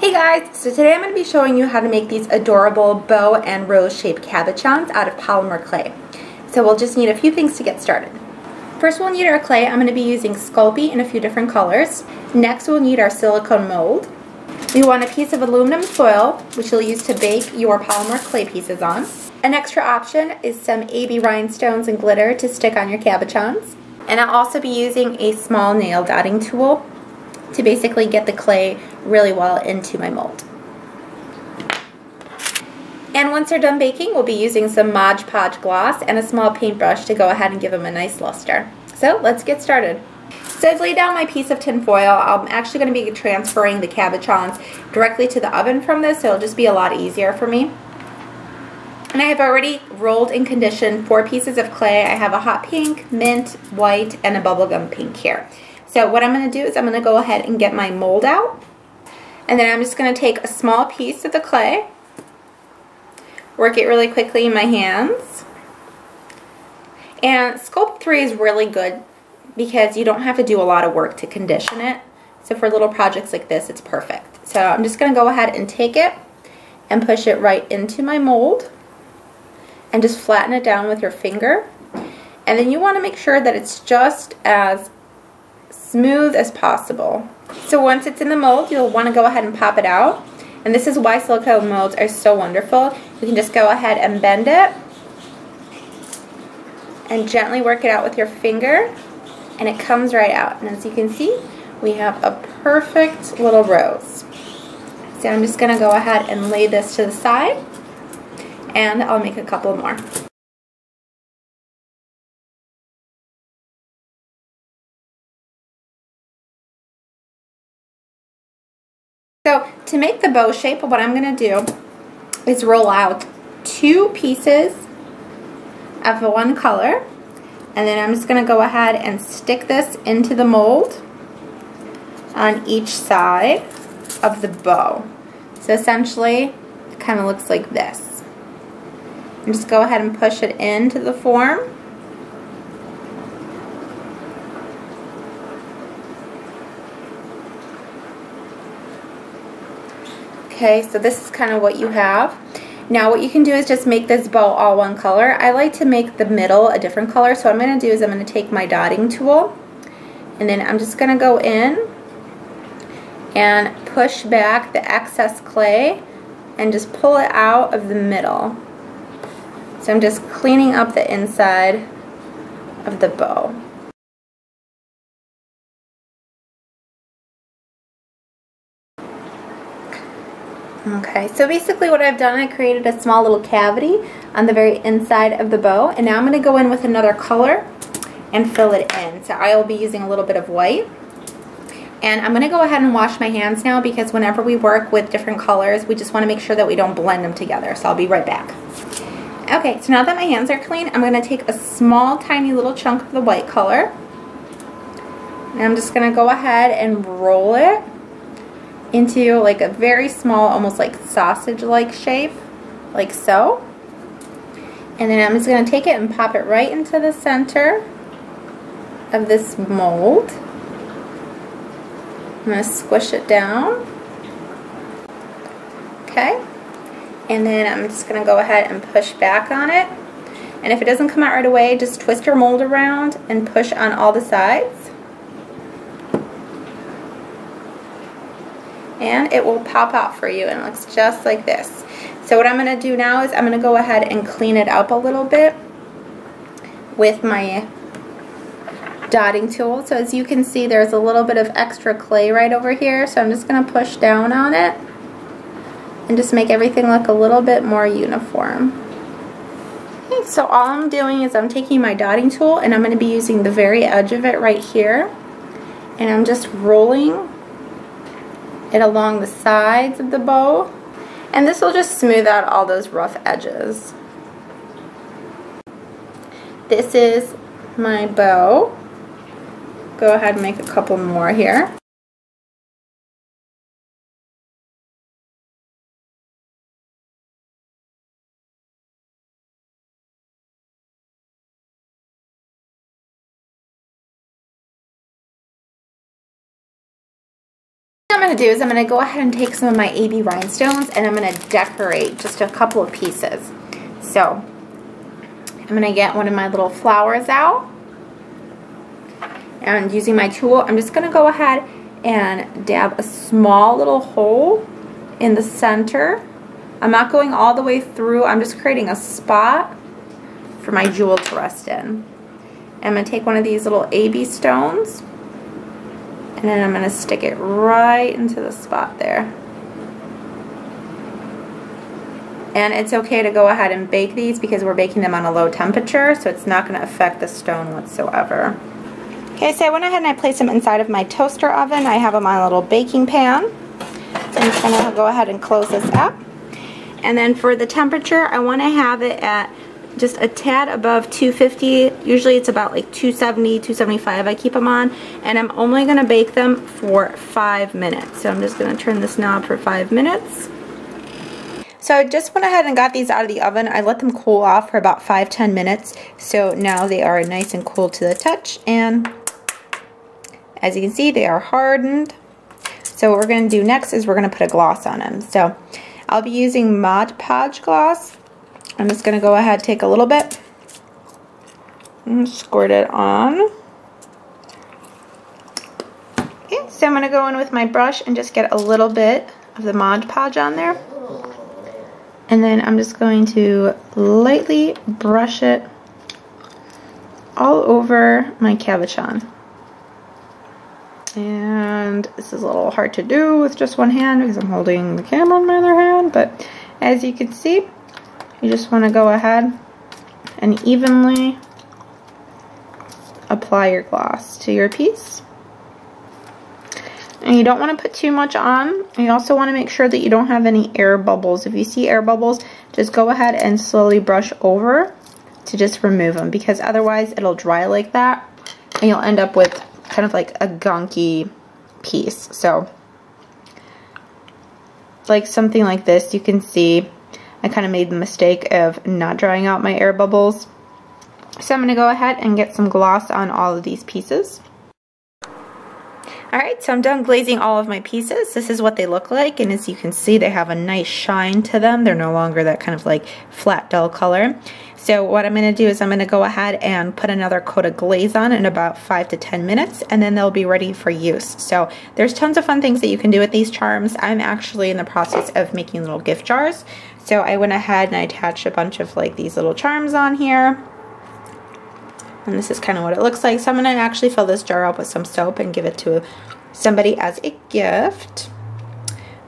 Hey guys, so today I'm going to be showing you how to make these adorable bow and rose shaped cabochons out of polymer clay. So we'll just need a few things to get started. First we'll need our clay. I'm going to be using Sculpey in a few different colors. Next we'll need our silicone mold. We want a piece of aluminum foil, which you'll use to bake your polymer clay pieces on. An extra option is some AB rhinestones and glitter to stick on your cabochons. And I'll also be using a small nail dotting tool to basically get the clay really well into my mold. And once they're done baking, we'll be using some Mod Podge gloss and a small paintbrush to go ahead and give them a nice luster. So let's get started. So I've laid down my piece of tin foil. I'm actually going to be transferring the cabochons directly to the oven from this, so it'll just be a lot easier for me. And I have already rolled and conditioned 4 pieces of clay. I have a hot pink, mint, white, and a bubblegum pink here. So what I'm going to do is I'm going to go ahead and get my mold out. And then I'm just going to take a small piece of the clay, work it really quickly in my hands. And Sculpt 3 is really good because you don't have to do a lot of work to condition it. So for little projects like this, it's perfect. So I'm just going to go ahead and take it and push it right into my mold and just flatten it down with your finger. And then you want to make sure that it's just as smooth as possible. So once it's in the mold, you'll want to go ahead and pop it out. And this is why silicone molds are so wonderful. You can just go ahead and bend it and gently work it out with your finger, and it comes right out. And as you can see, we have a perfect little rose. So I'm just going to go ahead and lay this to the side, and I'll make a couple more. So to make the bow shape, what I'm going to do is roll out 2 pieces of one color, and then I'm just going to go ahead and stick this into the mold on each side of the bow. So essentially it kind of looks like this. And just go ahead and push it into the form. Okay, so this is kind of what you have. Now what you can do is just make this bow all one color. I like to make the middle a different color, so what I'm going to do is I'm going to take my dotting tool, and then I'm just going to go in and push back the excess clay and just pull it out of the middle. So I'm just cleaning up the inside of the bow. Okay, so basically what I've done, I created a small little cavity on the very inside of the bow, and now I'm going to go in with another color and fill it in. So I will be using a little bit of white. And I'm going to go ahead and wash my hands now, because whenever we work with different colors, we just want to make sure that we don't blend them together. So I'll be right back. Okay, so now that my hands are clean, I'm going to take a small tiny little chunk of the white color, and I'm just going to go ahead and roll it into like a very small, almost like sausage-like shape, like so. And then I'm just going to take it and pop it right into the center of this mold. I'm going to squish it down. Okay. And then I'm just going to go ahead and push back on it. And if it doesn't come out right away, just twist your mold around and push on all the sides. And it will pop out for you, and it looks just like this. So what I'm going to do now is I'm going to go ahead and clean it up a little bit with my dotting tool. So as you can see, there's a little bit of extra clay right over here, so I'm just going to push down on it and just make everything look a little bit more uniform. Okay, so all I'm doing is I'm taking my dotting tool, and I'm going to be using the very edge of it right here, and I'm just rolling it along the sides of the bow, and this will just smooth out all those rough edges. This is my bow. Go ahead and make a couple more here. going to do is I'm going to go ahead and take some of my AB rhinestones and I'm going to decorate just a couple of pieces. So I'm going to get one of my little flowers out, and using my tool I'm just going to go ahead and dab a small little hole in the center. I'm not going all the way through, I'm just creating a spot for my jewel to rest in. I'm going to take one of these little AB stones and then I'm going to stick it right into the spot there. And it's okay to go ahead and bake these because we're baking them on a low temperature, so it's not going to affect the stone whatsoever. Okay, so I went ahead and I placed them inside of my toaster oven. I have them on a little baking pan. So I'm just going to go ahead and close this up. And then for the temperature, I want to have it at just a tad above 250. Usually it's about like 270, 275 I keep them on. And I'm only going to bake them for 5 minutes. So I'm just going to turn this knob for 5 minutes. So I just went ahead and got these out of the oven. I let them cool off for about 5-10 minutes. So now they are nice and cool to the touch. And as you can see, they are hardened. So what we're going to do next is we're going to put a gloss on them. So I'll be using Mod Podge gloss. I'm just going to go ahead, take a little bit, and squirt it on. Okay, so I'm going to go in with my brush and just get a little bit of the Mod Podge on there. And then I'm just going to lightly brush it all over my cabochon. And this is a little hard to do with just one hand because I'm holding the camera in my other hand, but as you can see, you just want to go ahead and evenly apply your gloss to your piece. And you don't want to put too much on. You also want to make sure that you don't have any air bubbles. If you see air bubbles, just go ahead and slowly brush over to just remove them, because otherwise it'll dry like that and you'll end up with kind of like a gunky piece. So like something like this, you can see I kind of made the mistake of not drying out my air bubbles. So I'm going to go ahead and get some gloss on all of these pieces. Alright, so I'm done glazing all of my pieces. This is what they look like, and as you can see, they have a nice shine to them. They're no longer that kind of like flat, dull color. So what I'm going to do is I'm going to go ahead and put another coat of glaze on in about 5 to 10 minutes, and then they'll be ready for use. So there's tons of fun things that you can do with these charms. I'm actually in the process of making little gift jars. So I went ahead and I attached a bunch of like these little charms on here. And this is kind of what it looks like. So I'm going to actually fill this jar up with some soap and give it to somebody as a gift.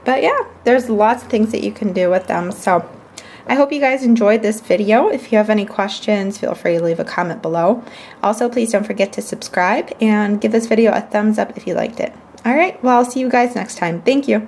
But yeah, there's lots of things that you can do with them. So I hope you guys enjoyed this video. If you have any questions, feel free to leave a comment below. Also, please don't forget to subscribe and give this video a thumbs up if you liked it. Alright, well, I'll see you guys next time. Thank you.